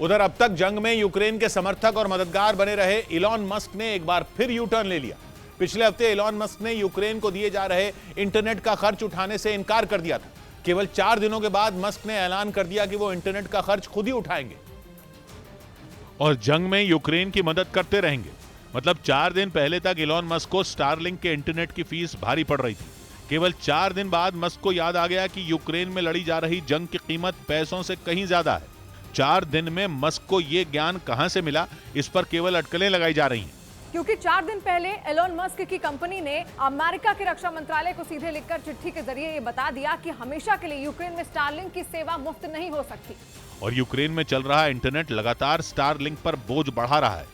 उधर अब तक जंग में यूक्रेन के समर्थक और मददगार बने रहे इलॉन मस्क ने एक बार फिर यू टर्न ले लिया। पिछले हफ्ते इलॉन मस्क ने यूक्रेन को दिए जा रहे इंटरनेट का खर्च उठाने से इनकार कर दिया था। केवल 4 दिनों के बाद मस्क ने ऐलान कर दिया कि वो इंटरनेट का खर्च खुद ही उठाएंगे और जंग में यूक्रेन की मदद करते रहेंगे। मतलब 4 दिन पहले तक इलॉन मस्क को स्टारलिंक के इंटरनेट की फीस भारी पड़ रही थी। केवल 4 दिन बाद मस्क को याद आ गया कि यूक्रेन में लड़ी जा रही जंग की कीमत पैसों से कहीं ज्यादा है। 4 दिन में मस्क को यह ज्ञान कहां से मिला, इस पर केवल अटकलें लगाई जा रही हैं। क्योंकि 4 दिन पहले एलोन मस्क की कंपनी ने अमेरिका के रक्षा मंत्रालय को सीधे लिखकर चिट्ठी के जरिए ये बता दिया कि हमेशा के लिए यूक्रेन में स्टारलिंक की सेवा मुफ्त नहीं हो सकती। और यूक्रेन में चल रहा इंटरनेट लगातार स्टारलिंक पर बोझ बढ़ा रहा है।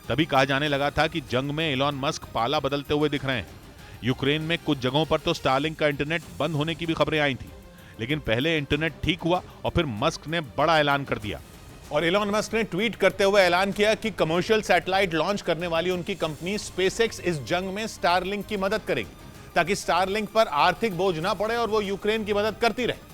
तभी कहा जाने लगा था कि जंग में एलोन मस्क पाला बदलते हुए दिख रहे हैं। यूक्रेन में कुछ जगहों पर तो स्टारलिंक का इंटरनेट बंद होने की भी खबरें आई थी, लेकिन पहले इंटरनेट ठीक हुआ और फिर मस्क ने बड़ा ऐलान कर दिया। और एलोन मस्क ने ट्वीट करते हुए ऐलान किया कि कमर्शियल सैटेलाइट लॉन्च करने वाली उनकी कंपनी स्पेसएक्स इस जंग में स्टारलिंक की मदद करेगी, ताकि स्टारलिंक पर आर्थिक बोझ ना पड़े और वो यूक्रेन की मदद करती रहे।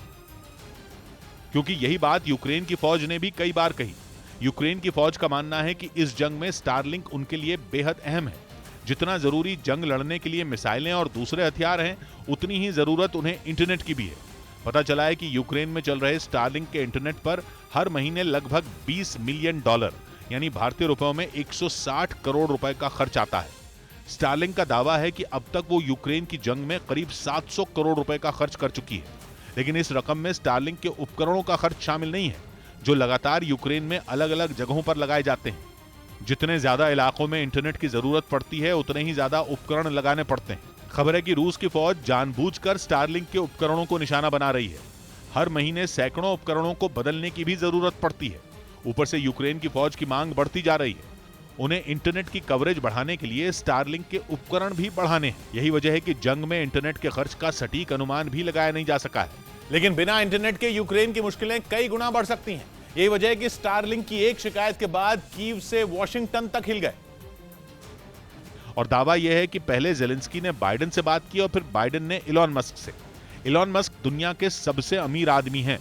क्योंकि यही बात यूक्रेन की फौज ने भी कई बार कही। यूक्रेन की फौज का मानना है कि इस जंग में स्टारलिंक उनके लिए बेहद अहम है। जितना जरूरी जंग लड़ने के लिए मिसाइलें और दूसरे हथियार हैं, उतनी ही जरूरत उन्हें इंटरनेट की भी है। पता चला है कि यूक्रेन में चल रहे स्टारलिंक के इंटरनेट पर हर महीने लगभग $20 मिलियन यानी भारतीय रुपयों में 160 करोड़ रुपए का खर्च आता है। स्टारलिंक का दावा है कि अब तक वो यूक्रेन की जंग में करीब 700 करोड़ रुपए का खर्च कर चुकी है। लेकिन इस रकम में स्टारलिंक के उपकरणों का खर्च शामिल नहीं है, जो लगातार यूक्रेन में अलग अलग जगहों पर लगाए जाते हैं। जितने ज्यादा इलाकों में इंटरनेट की जरूरत पड़ती है, उतने ही ज्यादा उपकरण लगाने पड़ते हैं। खबर है कि रूस की फौज जानबूझकर स्टारलिंक के उपकरणों को निशाना बना रही है। हर महीने सैकड़ों उपकरणों को बदलने की भी जरूरत पड़ती है। ऊपर से यूक्रेन की फौज की मांग बढ़ती जा रही है। उन्हें इंटरनेट की कवरेज बढ़ाने के लिए स्टारलिंक के उपकरण भी बढ़ाने हैं। यही वजह है कि जंग में इंटरनेट के खर्च का सटीक अनुमान भी लगाया नहीं जा सका है। लेकिन बिना इंटरनेट के यूक्रेन की मुश्किलें कई गुना बढ़ सकती हैं। यही वजह है कि स्टारलिंक की एक शिकायत के बाद कीव से वॉशिंगटन तक हिल गए। और दावा यह है कि पहले जेलेंस्की ने बाइडेन से बात की और फिर बाइडेन ने इलॉन मस्क से। इलॉन मस्क दुनिया के सबसे अमीर आदमी हैं।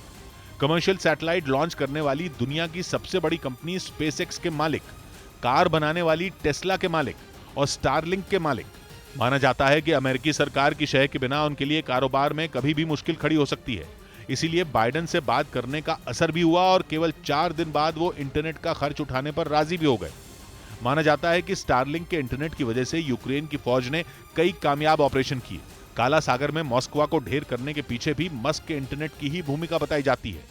कमर्शियल सैटेलाइट लॉन्च करने वाली दुनिया की सबसे बड़ी कंपनी स्पेसएक्स के मालिक, कार बनाने वाली टेस्ला के मालिक और स्टारलिंक के मालिक। माना जाता है कि अमेरिकी सरकार की शह के बिना उनके लिए कारोबार में कभी भी मुश्किल खड़ी हो सकती है। इसीलिए बाइडेन से बात करने का असर भी हुआ और केवल 4 दिन बाद वो इंटरनेट का खर्च उठाने पर राजी भी हो गए। माना जाता है कि स्टारलिंक के इंटरनेट की वजह से यूक्रेन की फौज ने कई कामयाब ऑपरेशन किए। काला सागर में मॉस्को को ढेर करने के पीछे भी मस्क के इंटरनेट की ही भूमिका बताई जाती है।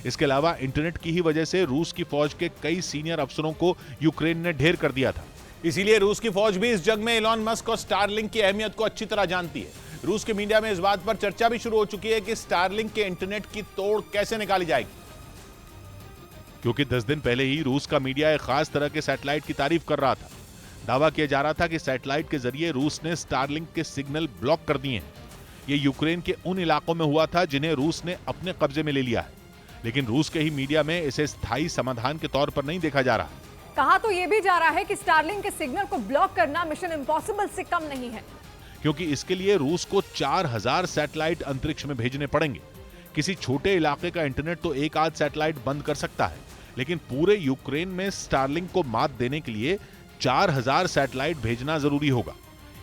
इसके अलावा इंटरनेट की ही वजह से रूस की फौज के कई सीनियर अफसरों को यूक्रेन ने ढेर कर दिया था। इसीलिए रूस की फौज भी इस जंग में इलॉन मस्क और स्टारलिंक की अहमियत को अच्छी तरह जानती है। रूस के मीडिया में इस बात पर चर्चा भी शुरू हो चुकी है कि स्टारलिंक के इंटरनेट की तोड़ कैसे निकाली जाएगी। क्योंकि 10 दिन पहले ही रूस का मीडिया एक खास तरह के सैटेलाइट की तारीफ कर रहा था। दावा किया जा रहा था कि सैटेलाइट के जरिए रूस ने स्टारलिंक के सिग्नल ब्लॉक कर दिए हैं। ये यूक्रेन के उन इलाकों में हुआ था जिन्हें रूस ने अपने कब्जे में ले लिया है। लेकिन रूस के ही मीडिया में इसे स्थायी समाधान के तौर पर नहीं देखा जा रहा। कहा तो यह भी जा रहा है कि स्टारलिंक के सिग्नल को ब्लॉक करना मिशन इम्पॉसिबल से कम नहीं है, क्योंकि इसके लिए रूस को 4000 सैटेलाइट अंतरिक्ष में भेजने पड़ेंगे। किसी छोटे इलाके का इंटरनेट तो एक आध सैटेलाइट बंद कर सकता है, लेकिन पूरे यूक्रेन में स्टारलिंक को मात देने के लिए 4000 सैटेलाइट भेजना जरूरी होगा।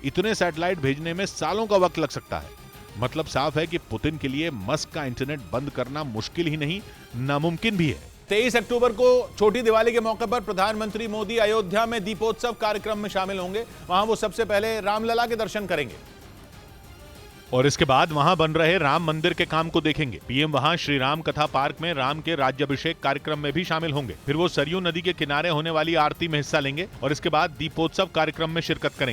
इतने सैटेलाइट भेजने में सालों का वक्त लग सकता है। मतलब साफ है कि पुतिन के लिए मस्क का इंटरनेट बंद करना मुश्किल ही नहीं, नामुमकिन भी है। 23 अक्टूबर को छोटी दिवाली के मौके पर प्रधानमंत्री मोदी अयोध्या में दीपोत्सव कार्यक्रम में शामिल होंगे। वहां वो सबसे पहले रामलला के दर्शन करेंगे और इसके बाद वहां बन रहे राम मंदिर के काम को देखेंगे। पीएम वहां श्री राम कथा पार्क में राम के राज्याभिषेक कार्यक्रम में भी शामिल होंगे। फिर वो सरयू नदी के किनारे होने वाली आरती में हिस्सा लेंगे और इसके बाद दीपोत्सव कार्यक्रम में शिरकत करेंगे।